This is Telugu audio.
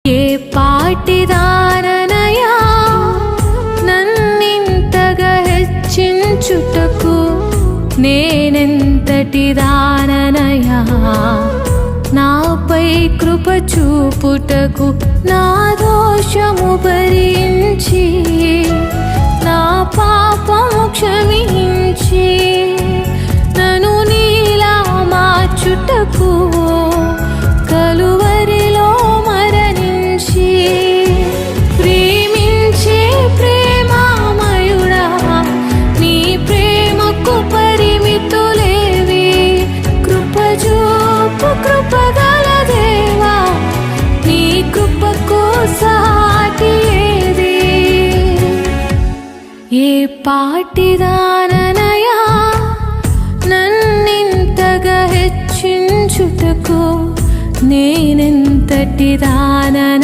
ఏ పాటిదాననయా నన్నింతగా హెచ్చించుటకు, నేనెంతటి దాననయా నాపై కృప చూపుటకు. నా దోషము భరించి నా పాపము క్షమించి నన్ను నీలా మార్చుటకు కలువరిలో మరణించి ప్రేమించే ప్రేమామయుడా, నీ ప్రేమకు పరిమితులేవి. కృపజూపు కృపగల దేవా, నీ కృపకు సాటి ఏది? ఏ పాటిదాననయా నన్నింతగా హెచ్చించుటకు, నేనెంతటి దానన